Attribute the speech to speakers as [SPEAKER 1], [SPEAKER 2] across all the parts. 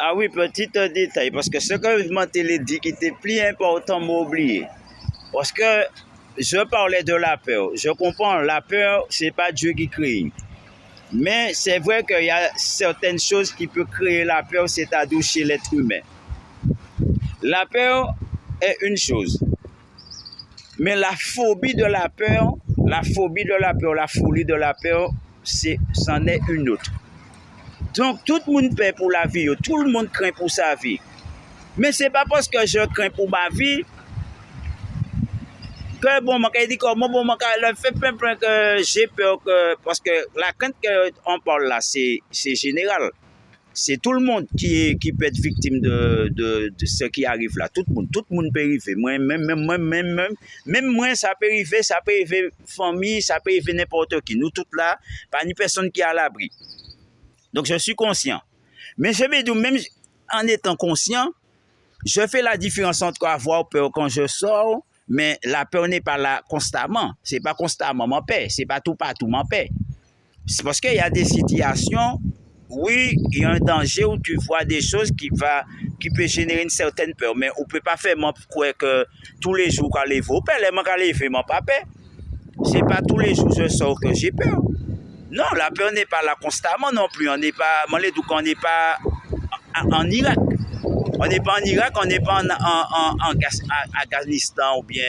[SPEAKER 1] Ah oui, petit détail, parce que ce que je m'en dit qui était plus important m'oublier. Parce que je parlais de la peur. Je comprends, la peur, c'est pas Dieu qui crée. Mais c'est vrai qu'il y a certaines choses qui peuvent créer la peur, c'est-à-dire chez l'être humain. La peur est une chose. Mais la phobie de la peur, la phobie de la peur, la folie de la peur, c'en est une autre. Donc, tout le monde peur pour la vie, tout le monde craint pour sa vie. Mais ce n'est pas parce que je crains pour ma vie que bon, je dis comment bon, le fait que j'ai peur que parce que la crainte qu'on parle là, c'est général. C'est tout le monde qui peut être victime de ce qui arrive là. Tout le monde peut arriver. Même moi, ça peut arriver famille, ça peut arriver n'importe qui. Nous tous là, pas une personne qui est à l'abri. Donc je suis conscient. Mais je vais dire, même en étant conscient, je fais la différence entre avoir peur quand je sors, mais la peur n'est pas là constamment. C'est pas constamment mon paix. C'est pas tout partout mon paix. C'est parce qu'il y a des situations, oui, il y a un danger où tu vois des choses qui peut générer une certaine peur. Mais on ne peut pas faire croire que tous les jours quand les vos peurs, les manques à fait mon papa. C'est pas tous les jours que je sors que j'ai peur. Non, la peur n'est pas là constamment non plus. On n'est pas en Irak. On n'est pas en Irak, on n'est pas en Afghanistan ou bien,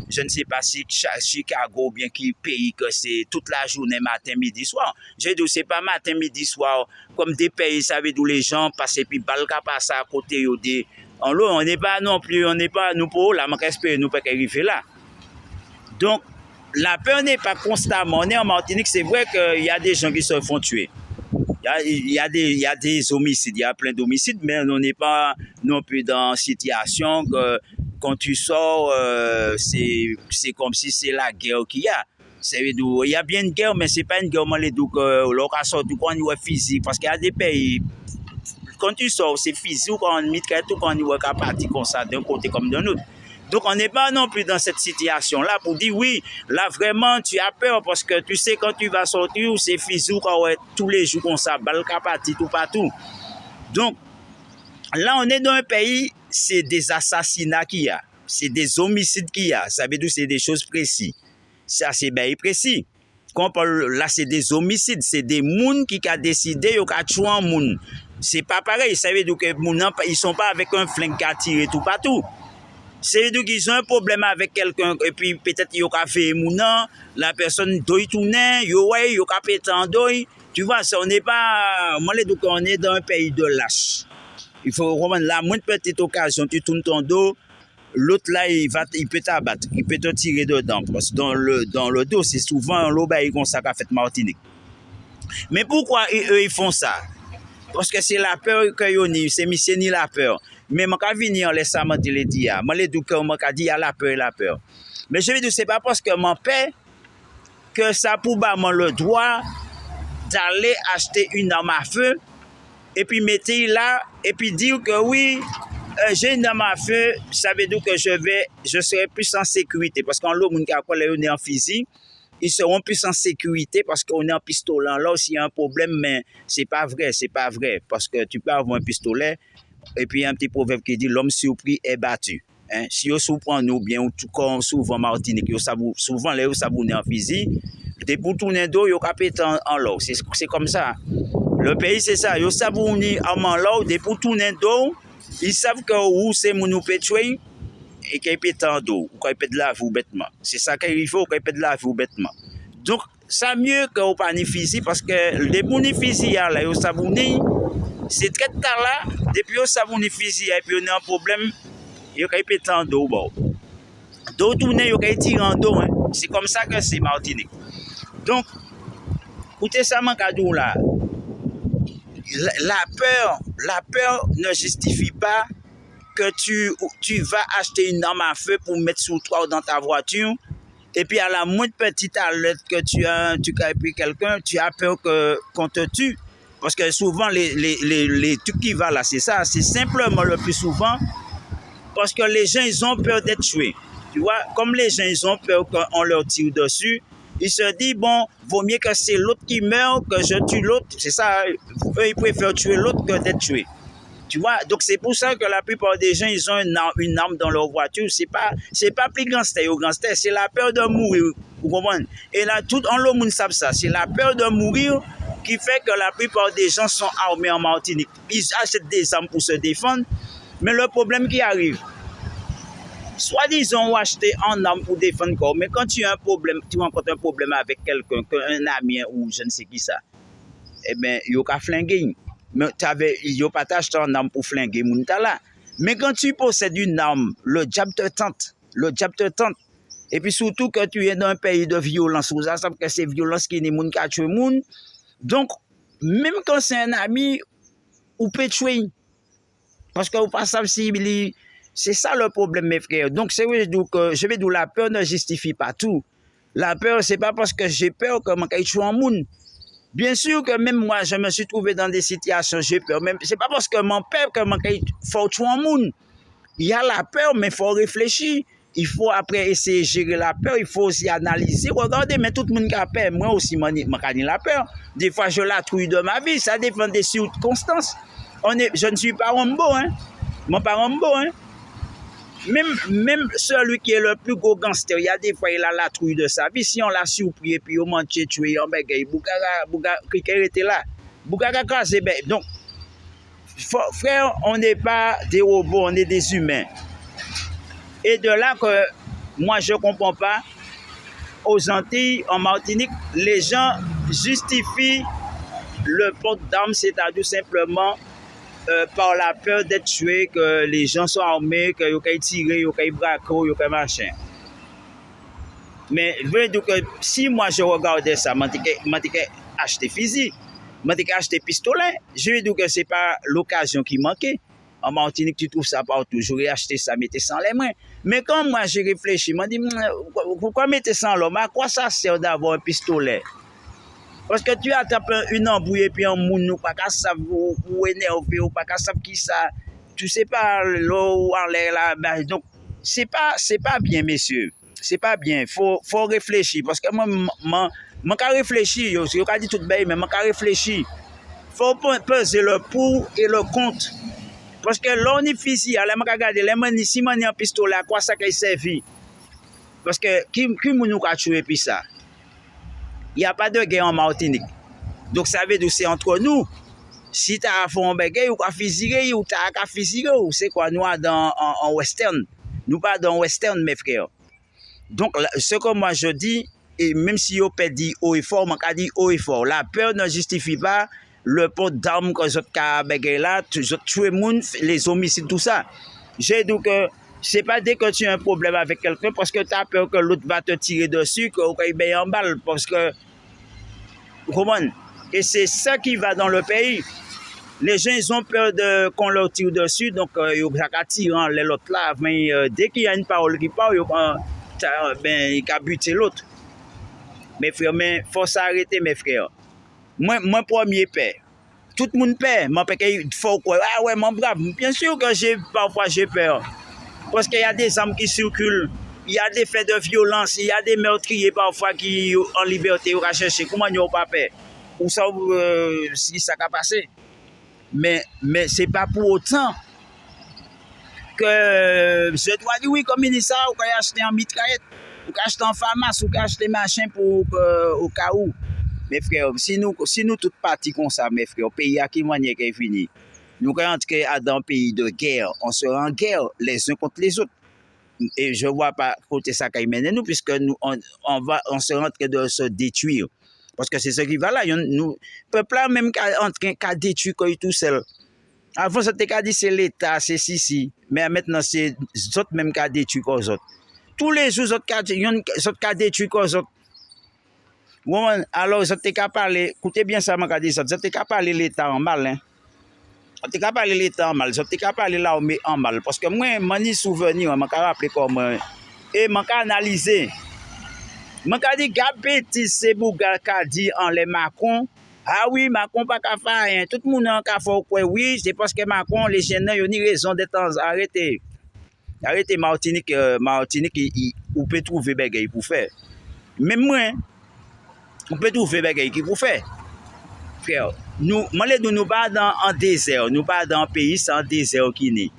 [SPEAKER 1] je ne sais pas si Chicago ou bien quel pays que c'est toute la journée, matin, midi, soir. Je dis, c'est pas matin, midi, soir, comme des pays, ça veut dire les gens passent puis balka passe à côté en l'eau. On n'est pas non plus, on n'est pas, nous pour la manque espérer, nous pas arriver là. Donc, la peur n'est pas constamment. On est en Martinique, c'est vrai qu'il y a des gens qui se font tuer. Il y a des homicides, il y a plein d'homicides, mais on n'est pas non plus dans une situation que quand tu sors, c'est comme si c'est la guerre qu'il y a. Il y a bien une guerre, mais ce n'est pas une guerre, l'on sort du coin physique, parce qu'il y a des pays, quand tu sors, c'est physique, quand on mitraille tout, quand on est parti comme ça, d'un côté comme d'un autre. Donc, on n'est pas non plus dans cette situation-là pour dire, oui, là, vraiment, tu as peur parce que tu sais, quand tu vas sortir, c'est physique, tous les jours, comme ça, balle parti tout partout. Donc, là, on est dans un pays, c'est des assassinats qu'il y a, c'est des homicides qu'il y a. Ça veut dire que c'est des choses précises. Ça, c'est bien précis. Quand on parle, là, c'est des homicides, c'est des gens qui ont décidé de tuer un monde. C'est pas pareil. Ça veut dire que ils ne sont pas avec un flingue qui a tiré tout partout. C'est-à-dire qu'ils ont un problème avec quelqu'un et puis peut-être qu'ils ont fait un la personne doit tourner, ils ont pété en deuil. Tu vois, ça, on n'est pas. Moi, on est dans un pays de lâche. Il faut vraiment la moindre petite occasion, tu tournes ton dos, l'autre là, il peut t'abattre, il peut te tirer dedans. Parce que dans le dos, c'est souvent l'obéi comme ça qu'a fait Martinique. Mais pourquoi eux, ils font ça? Parce que c'est la peur qu'ils ont, c'est monsieur ni la peur. Mais je vais venir laisser moi te le dire. Je vais dire que je dis la peur et la peur. Mais je vais dire, ce n'est pas parce que mon père que ça pour le droit d'aller acheter une arme à feu et puis mettre là et puis dire que oui, j'ai une arme à feu, ça veut dire que je serai plus en sécurité. Parce qu'en l'eau, on est en physique, ils seront plus en sécurité parce qu'on est en pistolet. Là aussi, il y a un problème, mais c'est pas vrai. Parce que tu peux avoir un pistolet. Et puis, il y a un petit proverbe qui dit l'homme surpris est battu. Hein? Si vous surprend nous bien, ou tout comme souvent Martinique, souvent les savonnés en physique, des pour tourner d'eau, ils pété en l'eau. C'est comme ça. Le pays, c'est ça. Ils savonnés en l'eau, des pour tourner d'eau, ils savent que où c'est mon nous peut tuer et qu'ils pétent en d'eau, ou qu'ils pétent de la vie ou bêtement. C'est ça qu'il faut, qu'ils pétent de la vie ou bêtement. Donc, ça mieux que vous pas ni physique parce que les bons physiques là, ils savonnés. C'est très tard là, depuis au savon ni physique et puis on a un problème, il y a pété en dos. D'eau tourner, il y a tiré en dos. Hein. C'est comme ça que c'est Martinique. Donc, écoutez ça, mon cadeau là. La peur ne justifie pas que tu vas acheter une arme à feu pour mettre sous toi ou dans ta voiture. Et puis à la moindre petite alerte que tu as pris quelqu'un, tu as peur qu'on te tue. Parce que souvent, les trucs qui vont là, c'est ça. C'est simplement le plus souvent parce que les gens, ils ont peur d'être tués. Tu vois, comme les gens, ils ont peur qu'on leur tire dessus, ils se disent, bon, vaut mieux que c'est l'autre qui meurt que je tue l'autre. C'est ça, eux, ils préfèrent tuer l'autre que d'être tué. Tu vois, donc c'est pour ça que la plupart des gens, ils ont une arme dans leur voiture. C'est pas plus gangster ou gangster, c'est la peur de mourir. Vous comprenez? Et là, tout en le monde savent ça. C'est la peur de mourir qui fait que la plupart des gens sont armés en Martinique. Ils achètent des armes pour se défendre. Mais le problème qui arrive, soit ils ont acheté en armes pour défendre corps, mais quand tu as un problème, tu rencontres un problème avec quelqu'un, un ami ou je ne sais qui ça, eh bien, il y a flinguer. Mais il n'y a pas acheté en arme pour flinguer moun ta là. Mais quand tu possèdes une arme, le diable te tente. Le diable te tente. Et puis surtout que tu es dans un pays de violence, vous savez que c'est violence qui est moun qui tue moun. Donc, même quand c'est un ami, ou peut tuer. Parce que vous pas savez si c'est ça le problème, mes frères. Donc, c'est vrai que je vais dire la peur ne justifie pas tout. La peur, c'est pas parce que j'ai peur que je tue un moun. Bien sûr que même moi, je me suis trouvé dans des situations, j'ai peur. Même c'est pas parce que mon père que je faut tuer un moun. Il y a la peur, mais il faut réfléchir. Il faut après essayer de gérer la peur. Il faut aussi analyser. Regardez, mais tout le monde a peur. Moi aussi, je la peur. Des fois, je la trouille de ma vie. Ça dépend des circonstances. Je ne suis pas Rambo, hein. Mon pas Rambo, hein. Même celui qui est le plus gros gangster, il y a des fois, il a la trouille de sa vie. Si on l'a surpris et puis on m'a tué, on va gagner. Bougara était là. Bougara crasé. Donc, frère, on n'est pas des robots, on est des humains. Et de là que moi, je ne comprends pas, aux Antilles, en Martinique, les gens justifient le port d'armes, c'est-à-dire simplement par la peur d'être tué, que les gens sont armés, qu'ils ont tiré, qu'ils ont braqué, qu'ils ont machin. Mais je veux dire que si moi je regardais ça, je acheter fusil, je acheter pistolet, je veux dire que ce n'est pas l'occasion qui manquait. En Martinique, tu trouves ça partout. J'aurais acheté ça, mettez ça en les mains. Mais quand moi j'ai réfléchi, je me dis, pourquoi mettre ça en l'homme? À quoi ça sert d'avoir un pistolet? Parce que tu attrapes une embrouille et puis un moun ou pas qu'à savoir ou énervé ou pas qu'à savoir qui ça. Tu sais pas l'eau en l'air là. Donc, c'est pas bien, messieurs. C'est pas bien. Faut réfléchir. Parce que moi, je réfléchir. Je ne dis tout bien, mais je réfléchir. Faut peser le pour et le contre. Parce que l'on est fusil, alors je regarde, si on a un pistolet, à quoi ça qui servi? Parce que qui nous a tué puis ça? Il n'y a pas de guerre en Martinique. Donc ça veut dire que c'est entre nous. Si tu as fait un bagage, ou tu as fusillé, ou tu as fusillé, c'est quoi? Nous en western. Nous pas dans western, mes frères. Donc ce que moi je dis, et même si on peut dire haut et fort, je dis haut et fort. La peur ne justifie pas le port d'armes que vous avez là, tu tues les homicides, tout ça. J'ai dit que c'est pas dès que tu as un problème avec quelqu'un parce que tu as peur que l'autre va te tirer dessus, que tu vas en balle. Parce que, comment? Et c'est ça qui va dans le pays. Les gens, ils ont peur qu'on leur tire dessus, donc ils ont tiré l'autre là. Mais dès qu'il y a une parole qui parle, il a buté l'autre. Mes frères, mais il faut s'arrêter, mes frères. Moi, premier père. Tout le monde père. Il faut quoi? Ah ouais, mon brave. Bien sûr que parfois j'ai peur. Parce qu'il y a des armes qui circulent. Il y a des faits de violence. Il y a des meurtriers parfois qui en liberté ou chercher. Comment ils n'ont pas peur? Ou ça, si ça a passé. Mais ce n'est pas pour autant que je dois dire oui, comme il dit ça, ou qu'il acheter en mitraillette, ou qu'il acheter en pharmacie, ou qu'il acheter machin pour au cas où. Mes frères, si nous toutes parties comme ça, mes frères, le pays à qui manière est fini, nous rentrons dans un pays de guerre, on sera en guerre les uns contre les autres. Et je ne vois pas côté ça qui mène nous, puisque nous, on se rentre de se détruire. Parce que c'est ce qui va là. Nous, peuple là, même qui détruit tout seul. Avant, c'était qu'à dire c'est l'État, c'est si. Mais maintenant, c'est les autres même qui détruit les autres. Tous les jours, les autres qui détruit les autres. Bon, alors, je t'ai qu'à parler, écoutez bien ça, je t'ai qu'à parler l'État en mal. Hein. Je t'ai qu'à parler l'État en mal, je t'ai qu'à parler l'armée en mal. Parce que moi, je suis souvenir, je m'ai rappelé comment. Et je m'ai analysé. Je m'ai dit, Gabétis, c'est Bouga qui a dit en les Macron. Ah oui, Macron pas qu'à faire rien. Tout le monde a qu'à faire quoi? Oui, c'est parce que Macron, les jeunes, ils ont une raison d'être arrêtés. Arrêtez Martinique, on peut trouver des choses pour faire. Même moi, on peut trouver des choses pour faire. Frère, nous pas dans un désert, nous pas dans un pays sans désert qui n'est.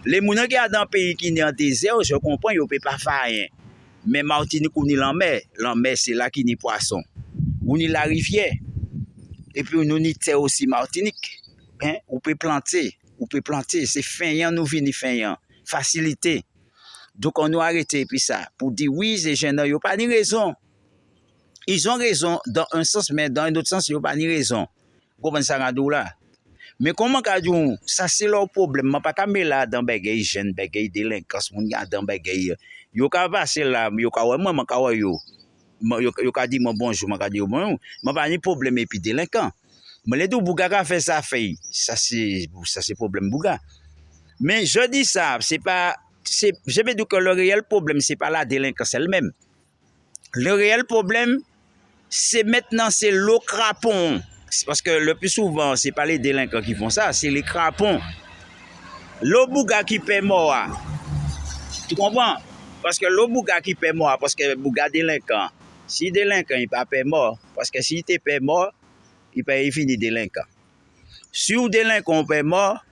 [SPEAKER 1] Les gens qui sont dans un pays qui n'est en désert, je comprends, ils ne peuvent pas faire rien. Mais Martinique, on est en mer, c'est là qui n'est poisson. On est la rivière. Et puis, nous avons aussi Martinique. Hein? On peut planter, c'est fin, nous venons fin, facilité. Donc, on a arrêté, puis ça, pour dire oui, ces jeunes, ils n'ont pas de raison. Ils ont raison dans un sens, mais dans un autre sens, ils n'ont pas de raison. Vous comprenez ça, là? Mais comment dire, ça c'est leur problème. Je ne peux pas mettre là dans les jeunes, les délinquants, les gens dans les gens. Ils peuvent passer là, ils peuvent moi, yo ka di mon bonjour, moi ka di bon, moi pas ni problème et puis délinquant. Mais les deux Bouga fait ça fait, ça c'est problème Bouga. Mais je dis ça, je veux dire que le réel problème c'est pas la délinquance elle-même. Le réel problème c'est maintenant c'est le crapon. Parce que le plus souvent c'est pas les délinquants qui font ça, c'est les crapons. Le Bouga qui paie mort. Tu comprends? Parce que le Bouga qui paie mort, parce que Bouga délinquant. Si délinquant, il ne peut pas payer mort. Parce que si tu paye mort, il peut finir délinquant. Si vous délinquant, on paye mort,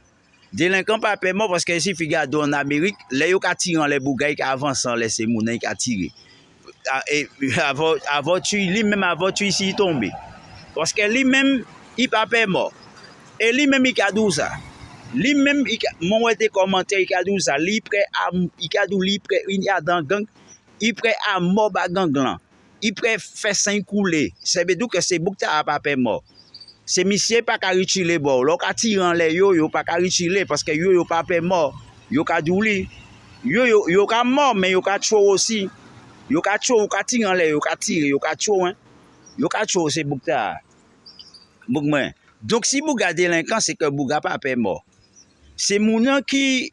[SPEAKER 1] délinquant ne peut pas payer mort parce que si vous regardez en Amérique, les gens qui tirent les bougailles qui avancent, les mounins qui tirent. Et avant lui-même, avant tu ici, il tombe. Parce que lui-même, il ne peut pas payer mort. Et lui-même, il a dit ça. Lui-même, mon commentaire, il a dit ça. Il y a dans gang, il prêt à mort à gang là. Il prêt faire 5 couler. Ça veut dire que c'est beaucoup à pas payer mort. C'est monsieur pas qu'à retirer bon. L'on a tiré en les yo pas qu'à retirer parce que yo pas payer mort. Yo ka douli. Yo ka mort mais yo ka tuer aussi. Yo ka tuer, yo ka tirer en les yo ka tirer, yo ka tuer hein. Yo ka tuer c'est beaucoup à. Donc si Bouga délinquant c'est que Bouga pas payer mort. C'est mounan qui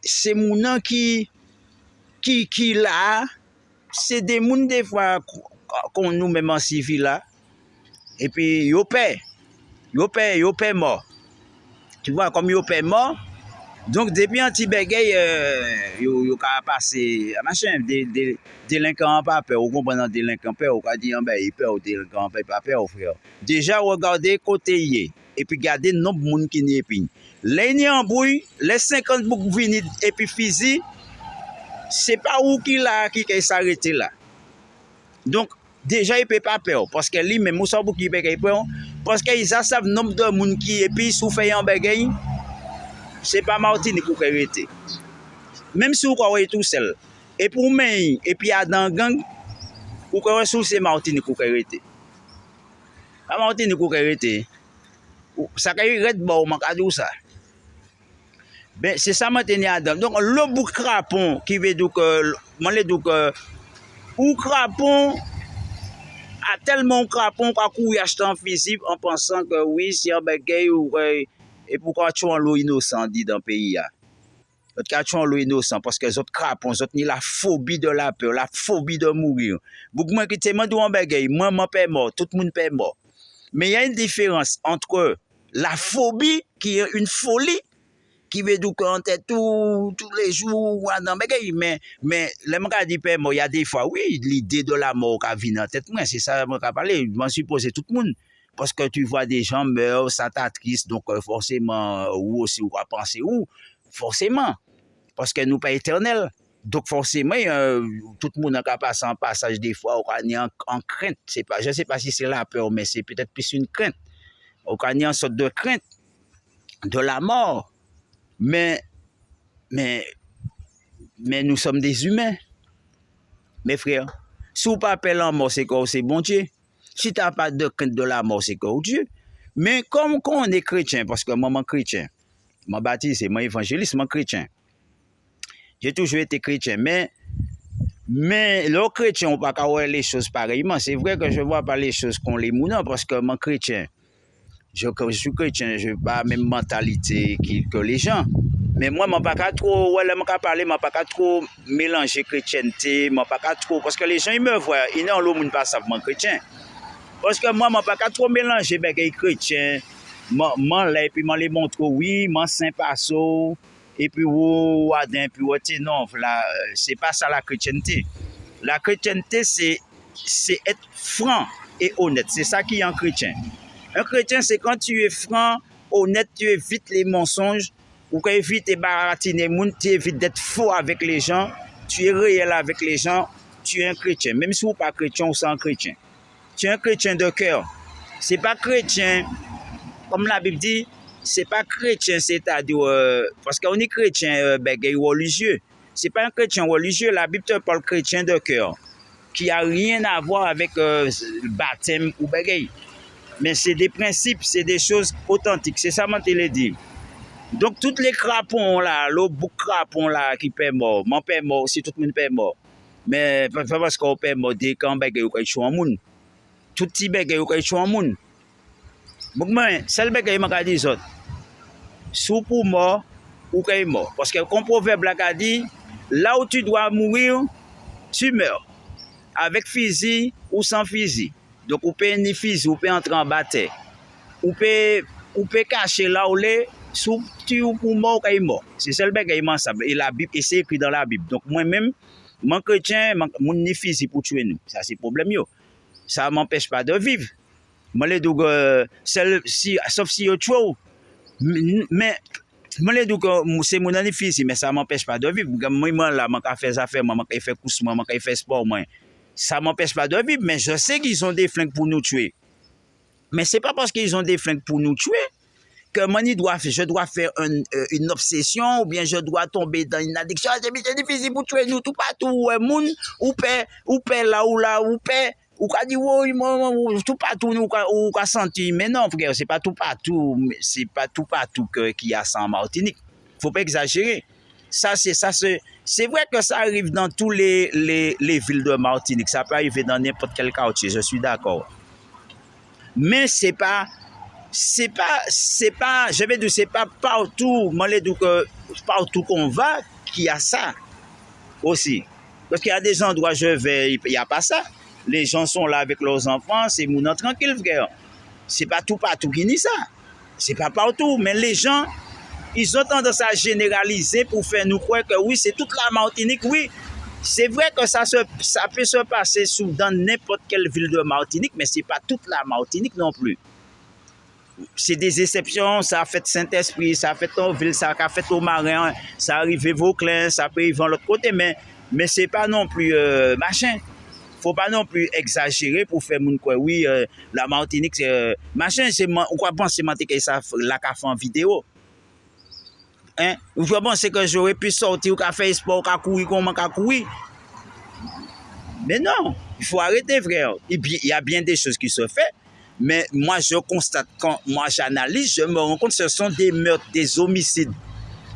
[SPEAKER 1] là c'est des moun des fois qu'on nous même en civil là et puis yo paie mort. Tu vois comme yo paie mort. Donc depuis un petit bagay yo ka passer machin des délinquants pas peur, ou comprendre délinquant peur, ou ka dire ben il peur délinquant pas peur frère. Déjà regardez côté yé et puis garder nombre moun qui n'est puis. Les ni en brouille, les 50 bouk vini et puis physique c'est pas où qui là qui s'arrêter là. Donc déjà il peut pas peur parce que lui même ça qui peut peur parce qu'ils savent nombre de monde qui et puis sous fait en bagay c'est pas Martinique qui arrêter. Même si vous croyez tout seul et pour mais et puis dans gang vous croyez sous c'est Martinique qui arrêter. La Martinique qui arrêter. Ça kay red bon man ka dou ça. Ben c'est ça maintenant donc le bouc crapon qui veut dire que moi le donc ou crapon a tellement crapon qu'à courir acheter en physique en pensant que oui c'est un bagay ou et pourquoi tu en l'eau innocent dit dans le pays là. L'autre cas tu en l'eau innocent parce que les autres crapons les autres ni la phobie de la peur, la phobie de mourir. Beaucoup moins qui te demande un bagay, moi paie mort, tout le monde paie mort. Mais il y a une différence entre la phobie qui est une folie qui veut dire qu'on tête tous les jours dans bagay mais les gens qui disent mort il y a des fois oui l'idée de la mort qui vient en tête moi c'est ça moi qui parler je suppose tout le monde parce que tu vois des gens meurent ça t'attriste donc forcément ou aussi on va penser ou forcément parce que nous pas éternels donc forcément tout le monde a passé en passage des fois on est en crainte c'est pas je sais pas si c'est la peur mais c'est peut-être plus une crainte on est en sorte de crainte de la mort. Mais nous sommes des humains. Mes frères, si vous pas peur la mort, c'est quoi? C'est bon Dieu. Si tu n'as pas de crainte de la mort, c'est quoi Dieu? Mais comme quand on est chrétien, parce que moi, je suis chrétien, je baptisé, moi, évangéliste, je suis chrétien. J'ai toujours été chrétien, mais les chrétiens n'ont pas qu'à voir les choses pareillement. C'est vrai que je ne vois pas les choses qu'on les mounons, parce que je suis chrétien. Je suis chrétien, je n'ai pas la même mentalité que les gens. Mais moi, je ne peux pas trop, pas trop mélanger chrétienté, pas trop, parce que les gens ils me voient, ils n'ont l'homme pas savement chrétien. Parce que moi, je ne peux pas trop mélanger avec les chrétiens. Et puis, je les montre, oui, je suis saint passo, et puis, et puis, non, c'est pas ça la chrétienté. La chrétienté, c'est être franc et honnête. C'est ça qui est un chrétien. Un chrétien, c'est quand tu es franc, honnête, tu évites les mensonges, ou tu évites de baratiner les gens, tu évites d'être faux avec les gens, tu es réel avec les gens, tu es un chrétien. Même si tu n'es pas chrétien, ou c'est un chrétien. Tu es un chrétien de cœur. C'est pas chrétien, comme la Bible dit, c'est pas chrétien, c'est-à-dire, parce qu'on est chrétien religieux. C'est pas un chrétien religieux, la Bible te parle chrétien de cœur, qui a rien à voir avec le baptême ou bagaille. Mais c'est des principes, c'est des choses authentiques, c'est ça que je te dit. Donc, tous les crapons là, le bouc crapon là qui paie mort, mon père mort aussi, tout le monde paie mort. Mais pas parce qu'on paie mort, dès qu'on bagaille ou quelque chose en monde. Tout petit bagaille ou quelque chose en monde. Donc, moi, seul bagaille m'a dit ça. Sous pour mort ou qu'il est mort. Parce que comme proverbe l'a dit, là où tu dois mourir, tu meurs. Avec fusil ou sans fusil. Donc, on peut ni fusil, on peut entrer en bataille. On peut cacher là où les sous tu ou pour mort ou qu'il est mort. C'est ça le bagage ensemble. Et la Bible, et c'est écrit dans la Bible. Donc, moi-même, mon chrétien, mon ni fusil pour tuer nous. Ça, c'est le problème. Ça ne m'empêche pas de vivre. Moi, les donc, sauf si je tue. Mais moi les donc c'est mon ami fils mais ça m'empêche pas de vivre moi là moi faire des affaires moi faire course moi faire sport moi ça m'empêche pas de vivre mais je sais qu'ils ont des flingues pour nous tuer mais c'est pas parce qu'ils ont des flingues pour nous tuer que je dois faire une obsession ou bien je dois tomber dans une addiction c'est difficile pour tuer nous tout partout moun ou paix là ou paix ou qu'a dit oui tout partout ou qu'a senti mais non frère c'est pas tout partout qu'il y a ça en Martinique faut pas exagérer c'est vrai que ça arrive dans tous les villes de Martinique ça peut arriver dans n'importe quel quartier je suis d'accord mais c'est pas je vais dire c'est pas partout partout qu'on va qu'il y a ça aussi parce qu'il y a des endroits je vais il y a pas ça. Les gens sont là avec leurs enfants, c'est mon tranquille, frère. C'est pas tout partout qui dit ça. C'est pas partout, mais les gens, ils ont tendance à généraliser pour faire nous croire que oui, c'est toute la Martinique, oui. C'est vrai que ça peut se passer dans n'importe quelle ville de Martinique, mais c'est pas toute la Martinique non plus. C'est des exceptions, ça a fait Saint-Esprit, ça a fait Tonville, ça a fait au Marin, ça arrive Vauclin, ça peut arriver de l'autre côté, mais c'est pas non plus machin. Faut pas non plus exagérer pour faire moun quoi oui la Martinique machin c'est on quoi penser que ça la ka fait en vidéo hein vous pensez que j'aurais pu sortir ou ka faire sport ka courir comment ka courir mais non il faut arrêter frère et puis il y a bien des choses qui se font mais moi je constate quand moi j'analyse je me rends compte que ce sont des meurtres des homicides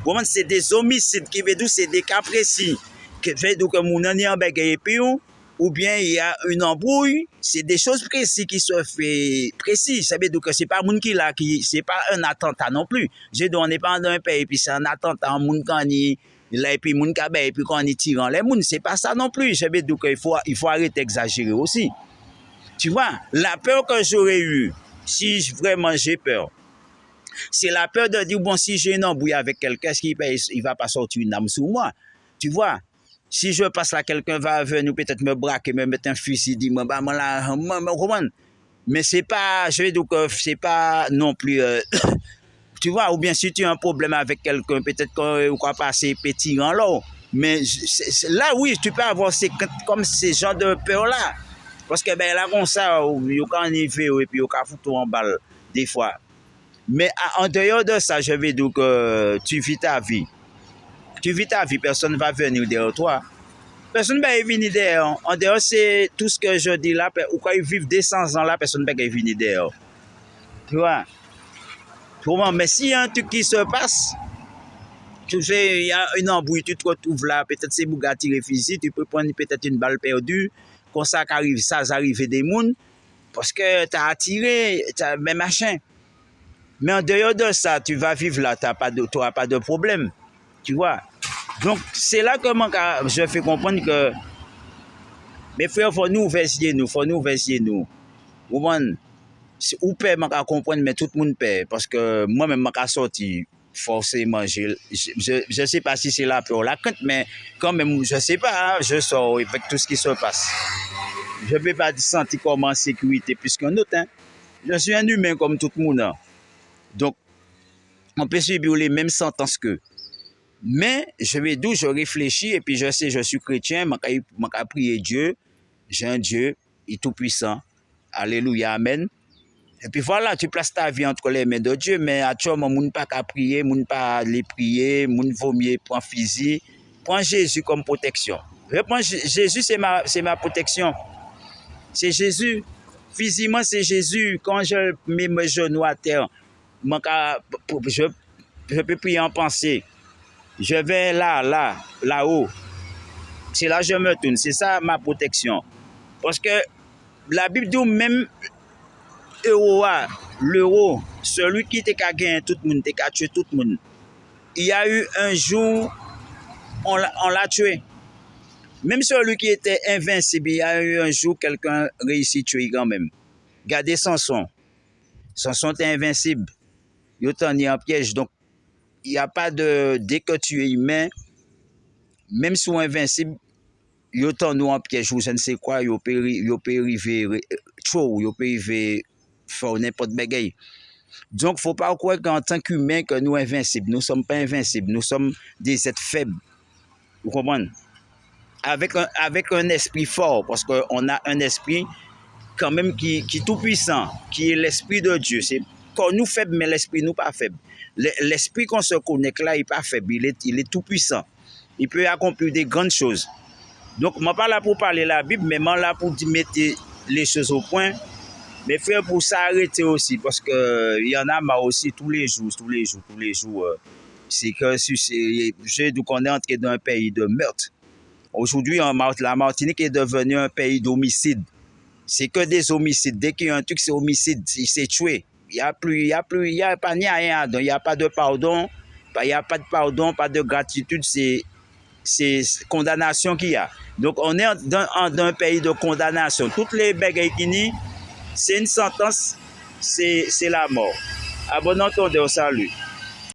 [SPEAKER 1] comment c'est des homicides qui veut dire c'est des cas précis que fait donc mon ani en bagaille puis ou bien il y a une embrouille, c'est des choses précises qui se fait précis. Ça veut dire que c'est pas moun qui là qui c'est pas un attentat non plus. Je dis on n'est pas dans un pays puis c'est un attentat moun quand ni là et puis moun ka et puis quand on tirant les moun, c'est pas ça non plus. Je veux dire qu'il faut arrêter d'exagérer aussi. Tu vois, la peur que j'aurais eu si vraiment j'ai peur. C'est la peur de dire bon si j'ai une embrouille avec quelqu'un, est-ce qu'il va pas sortir une arme sur moi. Tu vois? Si je passe là, quelqu'un va venir peut-être me braquer, me mettre un fusil, dit moi là, mais c'est pas, je vais dire que c'est pas non plus, tu vois, ou bien si tu as un problème avec quelqu'un, peut-être qu'on va passer petit en l'eau, mais là oui, tu peux avoir comme ces genres de peur là, parce que ben là comme ça, il quand arriver et puis il quand foutre en balle des fois, mais en dehors de ça, je vais dire que tu vis ta vie. Tu vis ta vie, personne ne va venir derrière toi. Personne ne va venir derrière. En dehors, c'est tout ce que je dis là. Ou quand ils vivent des 100 ans là, personne ne va venir derrière. Tu vois? Mais s'il y a un truc qui se passe, tu sais, il y a une embrouille, tu te retrouves là, peut-être c'est Bugatti réfugié, tu peux prendre peut-être une balle perdue, comme ça qu'arrive, ça arrive des mouns, parce que tu as attiré, mais machin. Mais en dehors de ça, tu vas vivre là, tu n'auras pas de problème. Tu vois? Donc, c'est là que je fais comprendre que mes frères, il faut nous ouvrir nous. Ou peut comprendre, mais tout le monde peut. Parce que moi-même, je suis sorti forcément. Je ne sais pas si c'est la peur ou la crainte, mais quand même, je ne sais pas, je sors avec tout ce qui se passe. Je ne peux pas sentir comme en sécurité plus qu'un autre. Hein. Je suis un humain comme tout le monde. Donc, on peut subir les mêmes sentences qu'eux. Mais, je vais d'où je réfléchis et puis je sais, je suis chrétien, je prier Dieu. J'ai un Dieu, il est tout-puissant. Alléluia, amen. Et puis voilà, tu places ta vie entre les mains de Dieu, mais actuellement, moun pas qu'à prier, moun pas aller prier, moun vaut mieux prendre physique. Prends Jésus comme protection. Jésus, c'est ma protection. C'est Jésus. Physiquement, c'est Jésus. Quand je mets mes genoux à terre, je peux prier en pensée. Je vais là-haut. C'est là que je me tourne. C'est ça ma protection. Parce que la Bible dit même l'euro, celui qui t'a gagné tout le monde, t'a tué tout le monde. Il y a eu un jour, on l'a tué. Même celui qui était invincible, il y a eu un jour, quelqu'un réussit à tuer quand même. Regardez Samson. Samson était invincible. Il est en piège. Donc, il n'y a pas de... Dès que tu es humain, même si tu es invincible, il est en piège ou je ne sais quoi, il peut arriver trop, il peut arriver faire n'importe bagaille. Donc, il ne faut pas croire qu'en tant qu'humain, que nous sommes invincibles. Nous ne sommes pas invincibles. Nous sommes des êtres faibles. Vous comprenez? Avec un esprit fort, parce qu'on a un esprit quand même qui est tout puissant, qui est l'esprit de Dieu. C'est quand nous faibles, mais l'esprit nous pas faible. L'esprit qu'on se connecte là, il n'est pas faible, il est tout puissant. Il peut accomplir des grandes choses. Donc, je ne suis pas là pour parler de la Bible, mais je suis là pour mettre les choses au point. Mais frère, pour s'arrêter aussi, parce qu'il y en a marre aussi tous les jours. C'est que je dis qu'on est entré dans un pays de meurtre. Aujourd'hui, la Martinique est devenue un pays d'homicide. C'est que des homicides. Dès qu'il y a un truc, c'est homicide. C'est tué. Il n'y a pas rien. Il n'y a pas de pardon. Il n'y a pas de pardon, pas de gratitude. C'est condamnation qu'il y a. Donc, on est dans un pays de condamnation. Toutes les bagailles qui n'y, c'est une sentence, c'est la mort. À bon entendeur, salut.